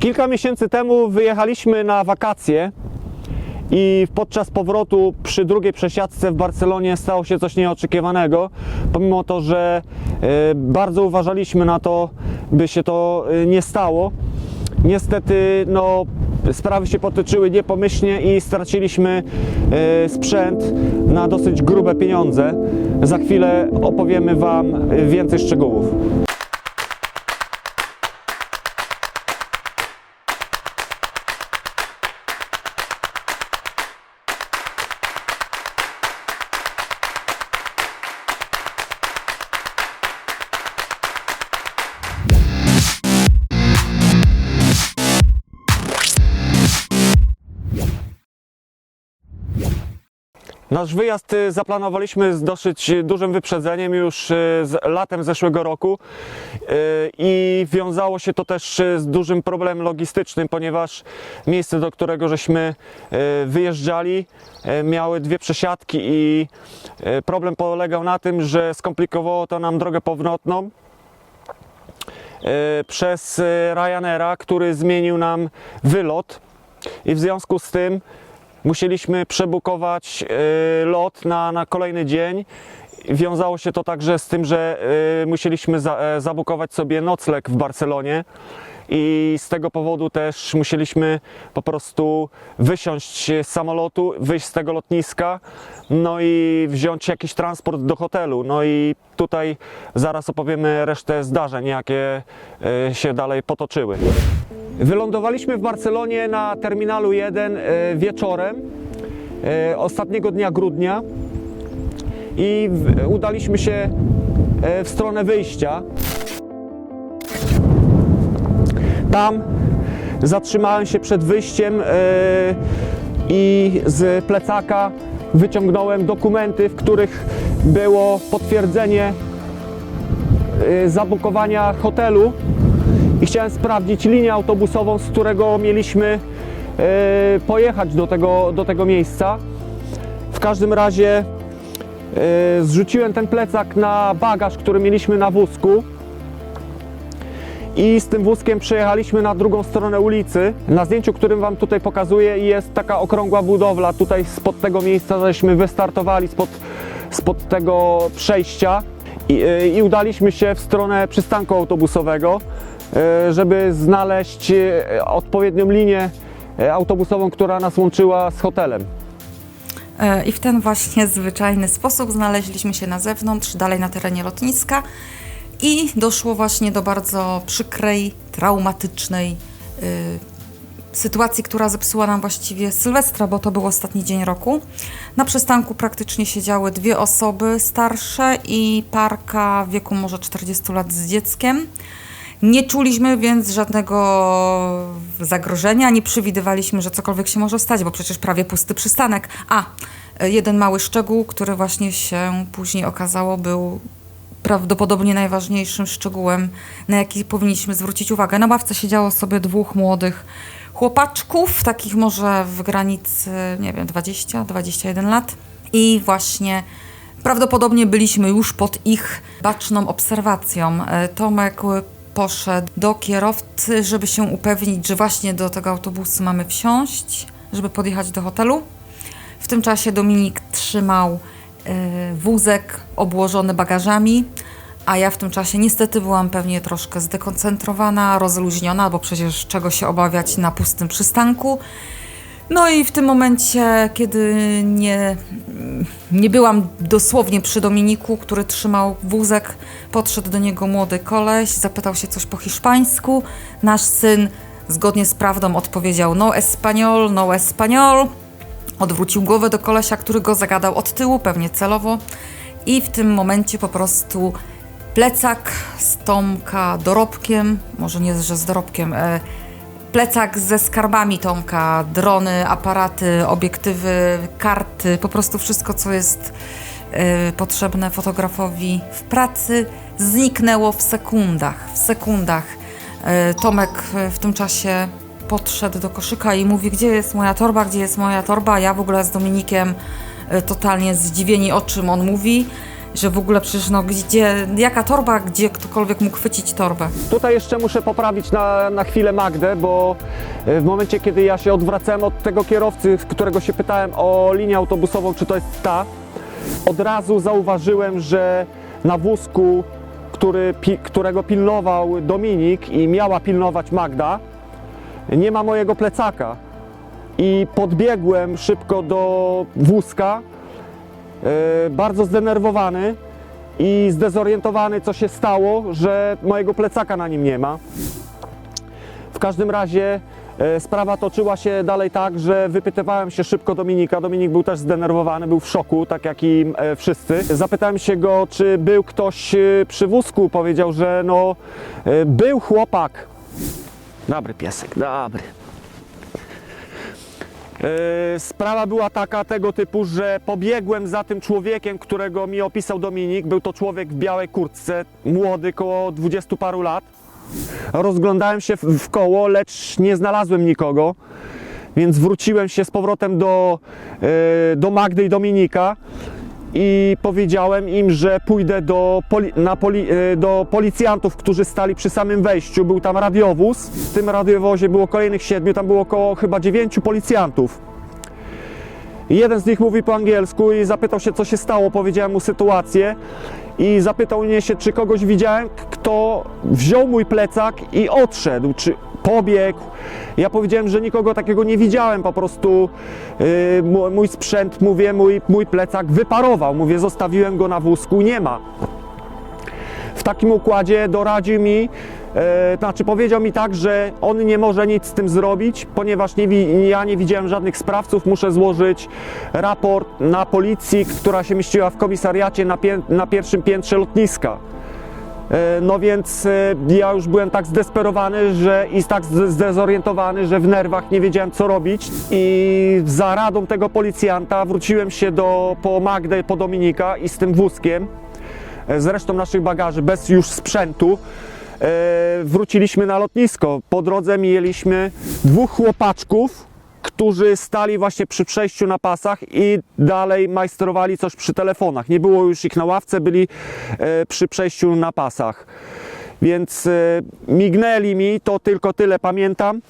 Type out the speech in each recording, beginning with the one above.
Kilka miesięcy temu wyjechaliśmy na wakacje i podczas powrotu przy drugiej przesiadce w Barcelonie stało się coś nieoczekiwanego. Pomimo to, że bardzo uważaliśmy na to, by się to nie stało. Niestety sprawy się potoczyły niepomyślnie i straciliśmy sprzęt na dosyć grube pieniądze. Za chwilę opowiemy Wam więcej szczegółów. Nasz wyjazd zaplanowaliśmy z dosyć dużym wyprzedzeniem już latem zeszłego roku i wiązało się to też z dużym problemem logistycznym, ponieważ miejsce, do którego żeśmy wyjeżdżali, miały dwie przesiadki i problem polegał na tym, że skomplikowało to nam drogę powrotną przez Ryanaira, który zmienił nam wylot i w związku z tym musieliśmy przebukować lot na kolejny dzień. Wiązało się to także z tym, że musieliśmy zabukować sobie nocleg w Barcelonie i z tego powodu też musieliśmy po prostu wysiąść z samolotu, wyjść z tego lotniska, no i wziąć jakiś transport do hotelu. No i tutaj zaraz opowiemy resztę zdarzeń, jakie się dalej potoczyły. Wylądowaliśmy w Barcelonie na Terminalu 1 wieczorem ostatniego dnia grudnia i udaliśmy się w stronę wyjścia. Tam zatrzymałem się przed wyjściem i z plecaka wyciągnąłem dokumenty, w których było potwierdzenie zabukowania hotelu i chciałem sprawdzić linię autobusową, z którego mieliśmy pojechać do tego miejsca. W każdym razie zrzuciłem ten plecak na bagaż, który mieliśmy na wózku i z tym wózkiem przejechaliśmy na drugą stronę ulicy. Na zdjęciu, którym Wam tutaj pokazuję, jest taka okrągła budowla. Tutaj spod tego miejsca żeśmy wystartowali, spod tego przejścia i udaliśmy się w stronę przystanku autobusowego, żeby znaleźć odpowiednią linię autobusową, która nas łączyła z hotelem. I w ten właśnie zwyczajny sposób znaleźliśmy się na zewnątrz, dalej na terenie lotniska i doszło właśnie do bardzo przykrej, traumatycznej sytuacji, która zepsuła nam właściwie Sylwestra, bo to był ostatni dzień roku. Na przystanku praktycznie siedziały dwie osoby starsze i parka w wieku może 40 lat z dzieckiem. Nie czuliśmy więc żadnego zagrożenia, nie przewidywaliśmy, że cokolwiek się może stać, bo przecież prawie pusty przystanek. Jeden mały szczegół, który właśnie się później okazało, był prawdopodobnie najważniejszym szczegółem, na jaki powinniśmy zwrócić uwagę. Na ławce siedziało sobie dwóch młodych chłopaczków, takich może w granicy, nie wiem, 20-21 lat. I właśnie prawdopodobnie byliśmy już pod ich baczną obserwacją. Tomek poszedł do kierowcy, żeby się upewnić, że właśnie do tego autobusu mamy wsiąść, żeby podjechać do hotelu. W tym czasie Dominik trzymał wózek obłożony bagażami, a ja w tym czasie niestety byłam pewnie troszkę zdekoncentrowana, rozluźniona, bo przecież czego się obawiać na pustym przystanku. No i w tym momencie, kiedy nie byłam dosłownie przy Dominiku, który trzymał wózek, podszedł do niego młody koleś, zapytał się coś po hiszpańsku. Nasz syn zgodnie z prawdą odpowiedział no español, no español. Odwrócił głowę do kolesia, który go zagadał od tyłu, pewnie celowo. I w tym momencie po prostu plecak z Tomka dorobkiem, może nie, że z dorobkiem, plecak ze skarbami Tomka, drony, aparaty, obiektywy, karty, po prostu wszystko, co jest potrzebne fotografowi w pracy, zniknęło w sekundach. Tomek w tym czasie podszedł do koszyka i mówi, gdzie jest moja torba, ja w ogóle z Dominikiem totalnie zdziwieni, o czym on mówi. że w ogóle przecież no gdzie, jaka torba, gdzie ktokolwiek mógł chwycić torbę. Tutaj jeszcze muszę poprawić na chwilę Magdę, bo w momencie, kiedy ja się odwracałem od tego kierowcy, którego się pytałem o linię autobusową, czy to jest ta, od razu zauważyłem, że na wózku, którego pilnował Dominik i miała pilnować Magda, nie ma mojego plecaka. I podbiegłem szybko do wózka, bardzo zdenerwowany i zdezorientowany, co się stało, że mojego plecaka na nim nie ma. W każdym razie sprawa toczyła się dalej tak, że wypytywałem się szybko Dominika. Dominik był też zdenerwowany, był w szoku, tak jak i wszyscy. Zapytałem się go, czy był ktoś przy wózku. Powiedział, że no, był chłopak. Dobry piesek, dobry. Sprawa była tego typu, że pobiegłem za tym człowiekiem, którego mi opisał Dominik. Był to człowiek w białej kurtce, młody, koło 20 paru lat. Rozglądałem się w koło, lecz nie znalazłem nikogo, więc wróciłem się z powrotem do Magdy i Dominika i powiedziałem im, że pójdę do policjantów, którzy stali przy samym wejściu. Był tam radiowóz, w tym radiowozie było kolejnych 7, tam było około chyba 9 policjantów. Jeden z nich mówi po angielsku i zapytał się, co się stało. Powiedziałem mu sytuację i zapytał mnie się, czy kogoś widziałem, kto wziął mój plecak i odszedł, czy pobiegł. Ja powiedziałem, że nikogo takiego nie widziałem, po prostu mój sprzęt, mówię, mój plecak wyparował. Mówię, zostawiłem go na wózku, nie ma. W takim układzie doradził mi, powiedział mi tak, że on nie może nic z tym zrobić, ponieważ ja nie widziałem żadnych sprawców, muszę złożyć raport na policji, która się mieściła w komisariacie na pierwszym piętrze lotniska. No więc ja już byłem tak zdesperowany i tak zdezorientowany, że w nerwach nie wiedziałem, co robić, i za radą tego policjanta wróciłem się po Magdę, po Dominika i z tym wózkiem, z resztą naszych bagaży, bez już sprzętu, wróciliśmy na lotnisko. Po drodze mieliśmy 2 chłopaczków, którzy stali właśnie przy przejściu na pasach i dalej majstrowali coś przy telefonach. Nie było już ich na ławce, byli przy przejściu na pasach. Więc mignęli mi, to tylko tyle pamiętam.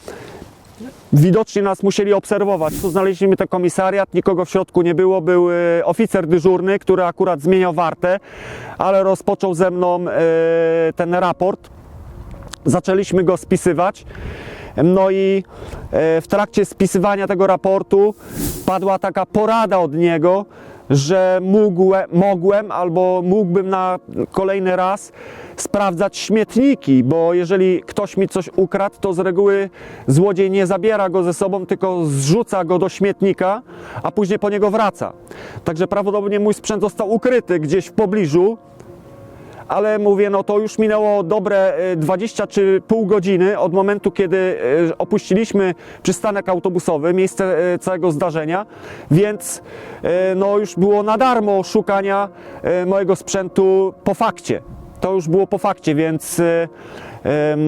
Widocznie nas musieli obserwować. Tu znaleźliśmy ten komisariat, nikogo w środku nie było. Był oficer dyżurny, który akurat zmieniał wartę, ale rozpoczął ze mną ten raport. Zaczęliśmy go spisywać. No i w trakcie spisywania tego raportu padła taka porada od niego, że mogłem albo mógłbym na kolejny raz sprawdzać śmietniki, bo jeżeli ktoś mi coś ukradł, to z reguły złodziej nie zabiera go ze sobą, tylko zrzuca go do śmietnika, a później po niego wraca. Także prawdopodobnie mój sprzęt został ukryty gdzieś w pobliżu, ale mówię, no to już minęło dobre 20 czy pół godziny od momentu, kiedy opuściliśmy przystanek autobusowy, miejsce całego zdarzenia, więc no już było na darmo szukania mojego sprzętu po fakcie. To już było po fakcie, więc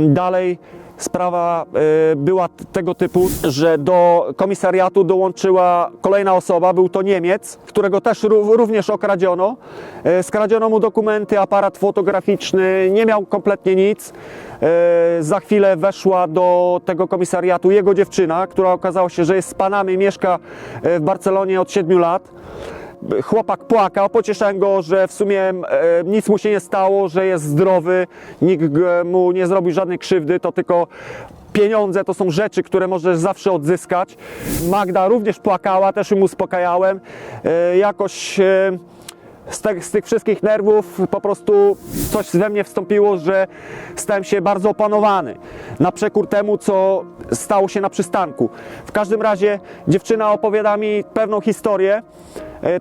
dalej sprawa była tego typu, że do komisariatu dołączyła kolejna osoba, był to Niemiec, którego też również okradziono. Skradziono mu dokumenty, aparat fotograficzny, nie miał kompletnie nic. Za chwilę weszła do tego komisariatu jego dziewczyna, która okazało się, że jest z Panamy, mieszka w Barcelonie od 7 lat. Chłopak płakał, pocieszałem go, że w sumie nic mu się nie stało, że jest zdrowy, nikt mu nie zrobił żadnej krzywdy, to tylko pieniądze, to są rzeczy, które możesz zawsze odzyskać. Magda również płakała, też ją uspokajałem. Jakoś z tych wszystkich nerwów po prostu coś we mnie wstąpiło, że stałem się bardzo opanowany, na przekór temu, co stało się na przystanku. W każdym razie dziewczyna opowiada mi pewną historię,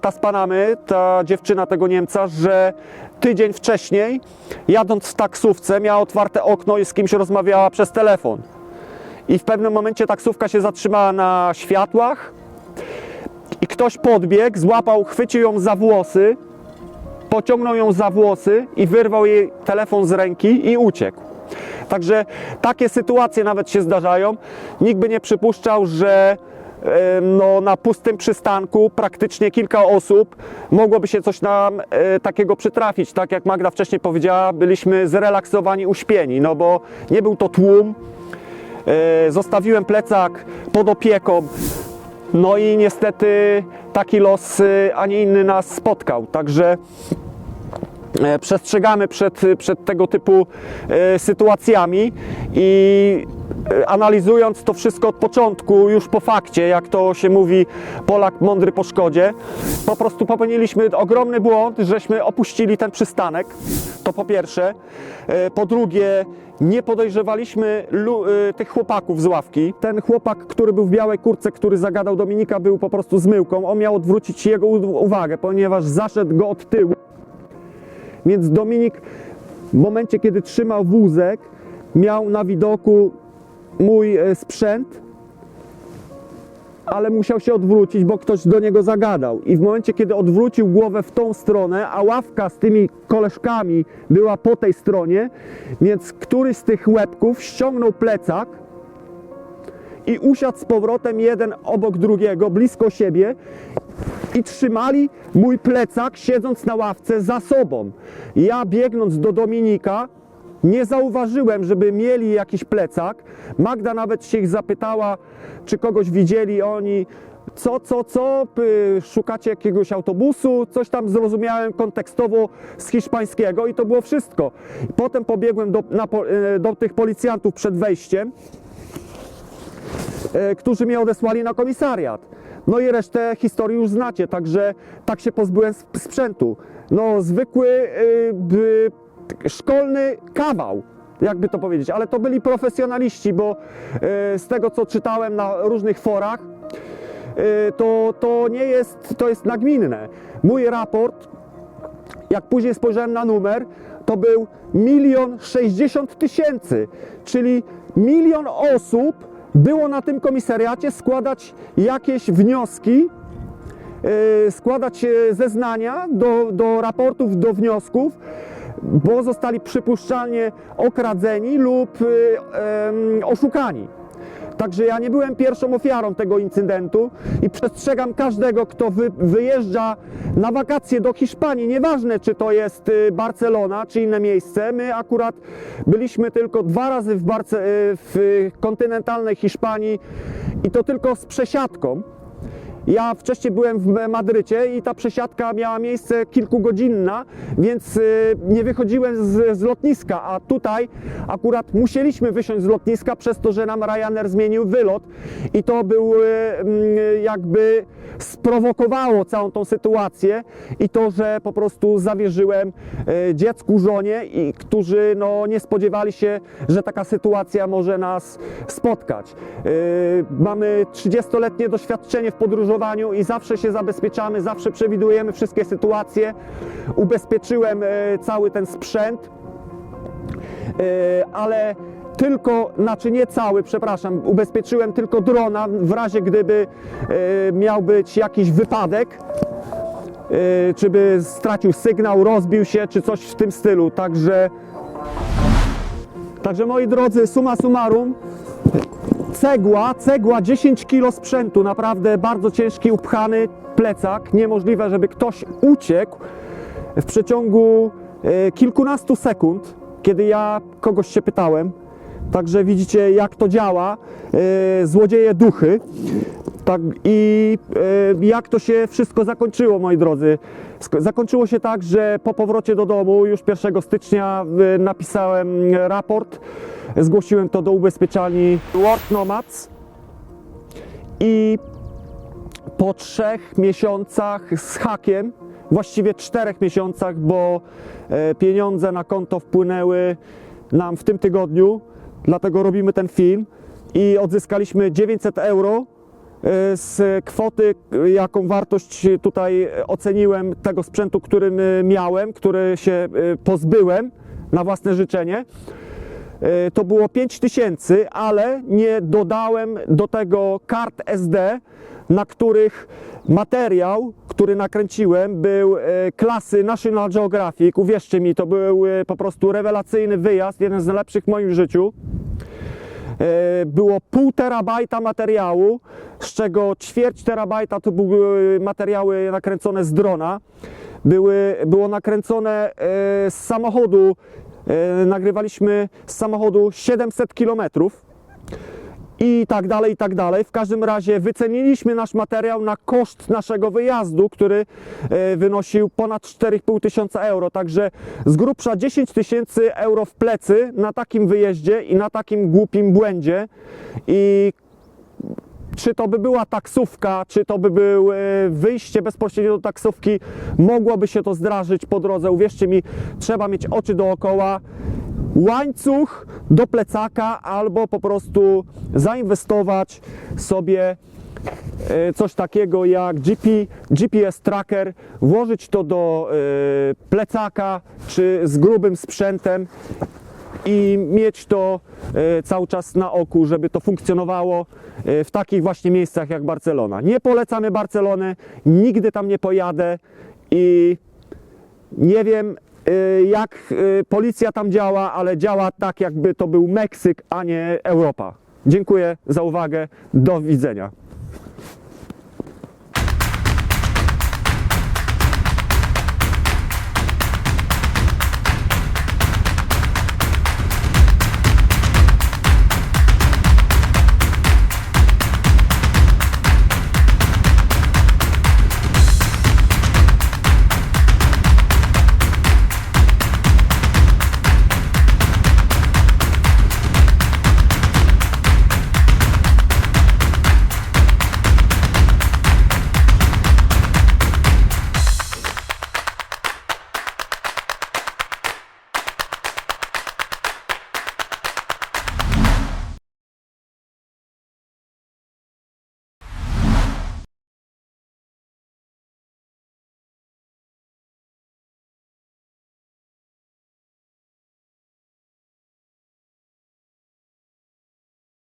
ta z Panamy, ta dziewczyna tego Niemca, że tydzień wcześniej, jadąc w taksówce, miała otwarte okno i z kimś rozmawiała przez telefon. I w pewnym momencie taksówka się zatrzymała na światłach i ktoś podbiegł, chwycił ją za włosy, pociągnął ją za włosy i wyrwał jej telefon z ręki i uciekł. Także takie sytuacje nawet się zdarzają. Nikt by nie przypuszczał, że no, na pustym przystanku praktycznie kilka osób, mogłoby się coś nam takiego przytrafić. Tak jak Magda wcześniej powiedziała, byliśmy zrelaksowani, uśpieni, no bo nie był to tłum. Zostawiłem plecak pod opieką, no i niestety taki los, a nie inny nas spotkał. Także przestrzegamy przed tego typu sytuacjami i analizując to wszystko od początku, już po fakcie, jak to się mówi, Polak mądry po szkodzie, po prostu popełniliśmy ogromny błąd, żeśmy opuścili ten przystanek, to po pierwsze. Po drugie, nie podejrzewaliśmy tych chłopaków z ławki. Ten chłopak, który był w białej kurtce, który zagadał Dominika, był po prostu zmyłką. On miał odwrócić jego uwagę, ponieważ zaszedł go od tyłu. Więc Dominik w momencie, kiedy trzymał wózek, miał na widoku mój sprzęt, ale musiał się odwrócić, bo ktoś do niego zagadał. I w momencie, kiedy odwrócił głowę w tą stronę, a ławka z tymi koleżkami była po tej stronie, więc któryś z tych łebków ściągnął plecak i usiadł z powrotem jeden obok drugiego, blisko siebie, i trzymali mój plecak, siedząc na ławce, za sobą. Ja, biegnąc do Dominika, nie zauważyłem, żeby mieli jakiś plecak. Magda nawet się ich zapytała, czy kogoś widzieli. Oni, co? Szukacie jakiegoś autobusu? Coś tam zrozumiałem kontekstowo z hiszpańskiego i to było wszystko. Potem pobiegłem do tych policjantów przed wejściem, którzy mnie odesłali na komisariat. No i resztę historii już znacie, także tak się pozbyłem sprzętu. No zwykły szkolny kawał, jakby to powiedzieć, ale to byli profesjonaliści, bo z tego co czytałem na różnych forach, to nie jest, to jest nagminne. Mój raport, jak później spojrzałem na numer, to był 1 060 000, czyli 1 000 000 osób było na tym komisariacie składać jakieś wnioski, składać zeznania do raportów, do wniosków, bo zostali przypuszczalnie okradzeni lub oszukani. Także ja nie byłem pierwszą ofiarą tego incydentu i przestrzegam każdego, kto wyjeżdża na wakacje do Hiszpanii. Nieważne, czy to jest Barcelona, czy inne miejsce. My akurat byliśmy tylko 2 razy w kontynentalnej Hiszpanii i to tylko z przesiadką. Ja wcześniej byłem w Madrycie i ta przesiadka miała miejsce kilkugodzinna, więc nie wychodziłem z lotniska, a tutaj akurat musieliśmy wysiąść z lotniska przez to, że nam Ryanair zmienił wylot i to był jakby sprowokowało całą tą sytuację i to, że po prostu zawierzyłem dziecku, żonie, i którzy no, nie spodziewali się, że taka sytuacja może nas spotkać. Mamy 30-letnie doświadczenie w podróżowaniu i zawsze się zabezpieczamy, zawsze przewidujemy wszystkie sytuacje. Ubezpieczyłem cały ten sprzęt, ale tylko, znaczy nie cały, przepraszam, ubezpieczyłem tylko drona w razie gdyby miał być jakiś wypadek, czy by stracił sygnał, rozbił się, czy coś w tym stylu. Także moi drodzy, summa summarum, cegła 10 kg sprzętu, naprawdę bardzo ciężki, upchany plecak, niemożliwe, żeby ktoś uciekł w przeciągu kilkunastu sekund, kiedy ja kogoś się pytałem. Także widzicie, jak to działa, złodzieje duchy. Tak, i jak to się wszystko zakończyło, moi drodzy. Zakończyło się tak, że po powrocie do domu już 1 stycznia napisałem raport, zgłosiłem to do ubezpieczalni World Nomads i po 3 miesiącach z hakiem, właściwie 4 miesiącach, bo pieniądze na konto wpłynęły nam w tym tygodniu, dlatego robimy ten film, i odzyskaliśmy 900 euro z kwoty, jaką wartość tutaj oceniłem tego sprzętu, którym miałem, który się pozbyłem na własne życzenie. To było 5000, ale nie dodałem do tego kart SD, na których materiał, który nakręciłem, był klasy National Geographic. Uwierzcie mi, to był po prostu rewelacyjny wyjazd, jeden z najlepszych w moim życiu. było 0,5 terabajta materiału, z czego 0,25 terabajta to były materiały nakręcone z drona. Było nakręcone z samochodu, nagrywaliśmy z samochodu 700 km. I tak dalej, i tak dalej. W każdym razie wyceniliśmy nasz materiał na koszt naszego wyjazdu, który wynosił ponad 4,5 tysiąca euro. Także z grubsza 10 tysięcy euro w plecy na takim wyjeździe i na takim głupim błędzie. I czy to by była taksówka, czy to by było wyjście bezpośrednio do taksówki, mogłoby się to zdarzyć po drodze. Uwierzcie mi, trzeba mieć oczy dookoła, łańcuch do plecaka albo po prostu zainwestować sobie coś takiego jak GPS tracker, włożyć to do plecaka czy z grubym sprzętem i mieć to cały czas na oku, żeby to funkcjonowało w takich właśnie miejscach jak Barcelona. Nie polecamy Barcelony, nigdy tam nie pojadę i nie wiem jak policja tam działa, ale działa tak, jakby to był Meksyk, a nie Europa. Dziękuję za uwagę, do widzenia.